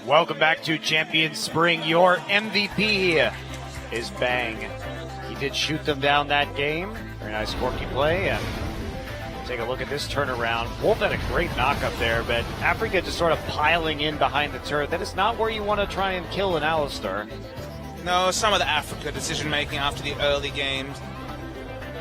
Welcome back to Champion Spring. Your MVP is Bang. He did shoot them down that game. Very nice quirky play. And take a look at this turnaround. Wolf had a great knock up there, but Afreeca just sort of piling in behind the turret. That is not where you want to try and kill an Alistar. No, some of the Afreeca decision-making after the early games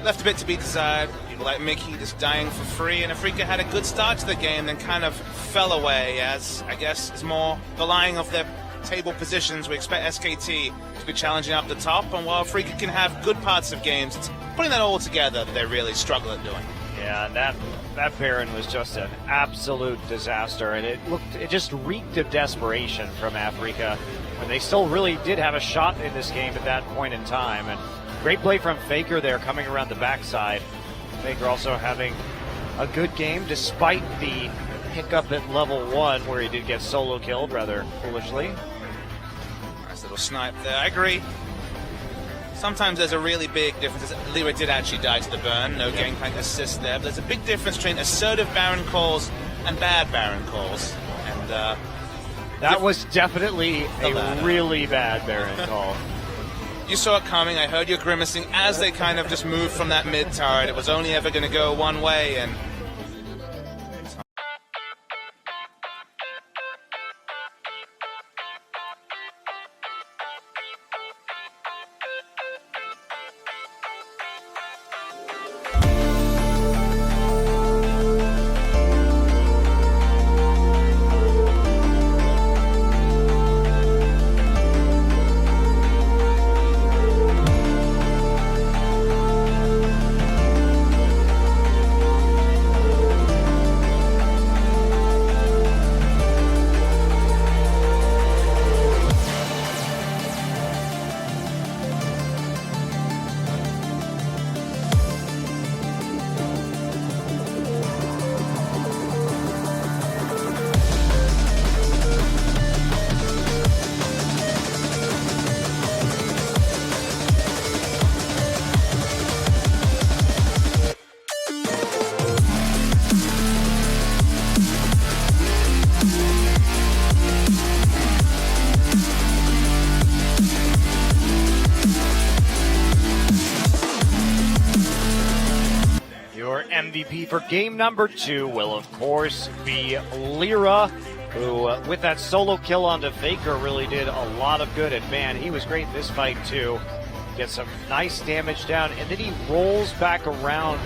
left a bit to be desired. People like Mickey just dying for free, and Afreeca had a good start to the game, then kind of fell away as, I guess, is more relying off their table positions. We expect SKT to be challenging up the top, and while Afreeca can have good parts of games, it's putting that all together that they really struggle at doing. Yeah, and that Baron was just an absolute disaster, and it just reeked of desperation from Afreeca, when they still really did have a shot in this game at that point in time. And great play from Faker there, coming around the backside. Faker also having a good game despite the hiccup at level 1 where he did get solo killed rather foolishly. Nice little snipe there. I agree. Sometimes there's a really big difference. Lyra did actually die to the burn. No gangplank assist there. But there's a big difference between assertive Baron calls and bad Baron calls. And that was definitely a really bad Baron call. You saw it coming. I heard you grimacing as they kind of just moved from that mid turret. It was only ever going to go one way, and MVP for game number 2 will, of course, be Lyra, who, with that solo kill onto Faker, really did a lot of good. And man, he was great in this fight, too. Gets some nice damage down, and then he rolls back around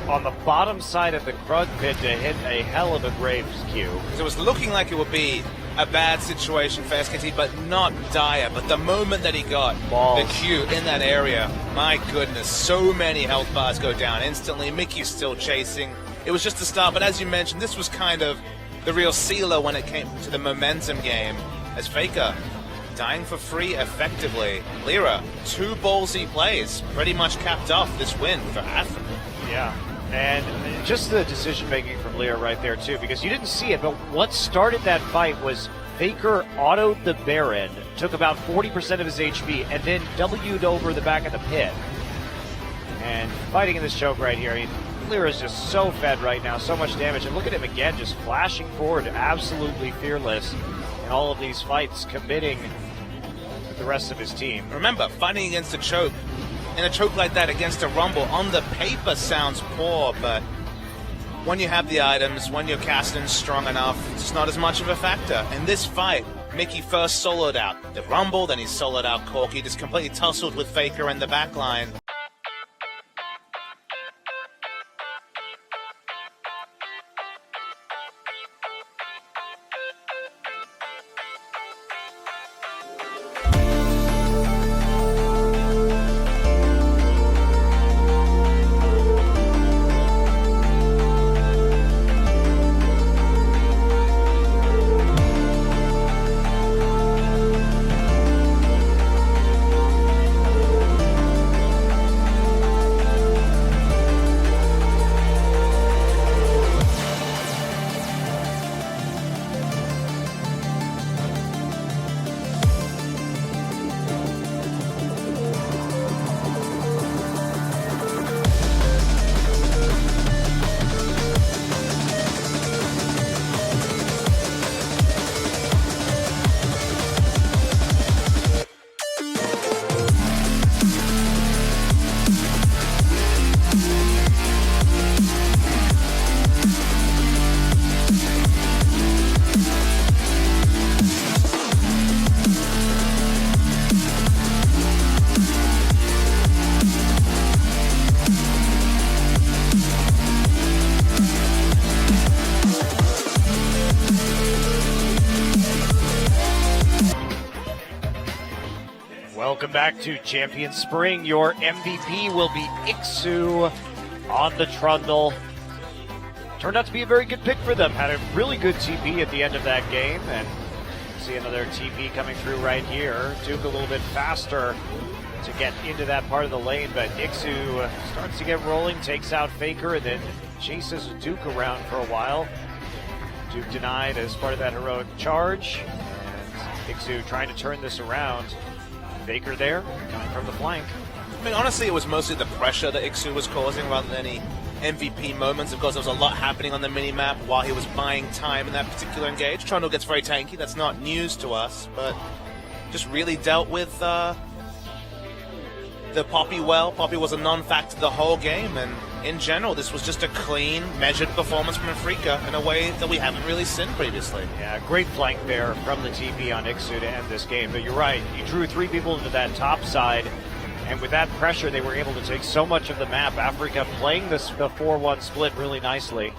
on the bottom side of the Krug pit to hit a hell of a Graves Q. It was looking like it would be a bad situation for SKT, but not dire. But the moment that he got the Q in that area, my goodness, so many health bars go down instantly. Mickey's still chasing. It was just the start, but as you mentioned, this was kind of the real sealer when it came to the momentum game, as Faker dying for free effectively. Lyra, 2 ballsy plays, pretty much capped off this win for Afreeca. Yeah. And just the decision-making from Lyra right there, too, because you didn't see it, but what started that fight was Faker autoed the Baron, took about 40% of his HP, and then W'd over the back of the pit. And fighting in this choke right here, Lyra's just so fed right now, so much damage. And look at him again, just flashing forward, absolutely fearless in all of these fights, committing with the rest of his team. Remember, fighting against a choke, in a choke like that against a Rumble, on the paper sounds poor, but when you have the items, when your casting's strong enough, it's not as much of a factor. In this fight, Mickey first soloed out the Rumble, then he soloed out Corki, just completely tussled with Faker in the backline. Welcome back to Champion Spring. Your MVP will be Ixu on the Trundle. Turned out to be a very good pick for them. Had a really good TP at the end of that game, and see another TP coming through right here. Duke a little bit faster to get into that part of the lane, but Ixu starts to get rolling, takes out Faker, and then chases Duke around for a while. Duke denied as part of that heroic charge, and Ixu trying to turn this around. Faker there, coming from the flank. I mean, honestly, it was mostly the pressure that Ixu was causing rather than any MVP moments. Of course, there was a lot happening on the mini-map while he was buying time in that particular engage. Trundle gets very tanky. That's not news to us, but just really dealt with the Poppy well. Poppy was a non-factor the whole game, and in general, this was just a clean, measured performance from Afreeca in a way that we haven't really seen previously. Yeah, great flank there from the TP on Ixu to end this game. But you're right, you drew 3 people into that top side, and with that pressure, they were able to take so much of the map. Afreeca playing the 4-1 split really nicely.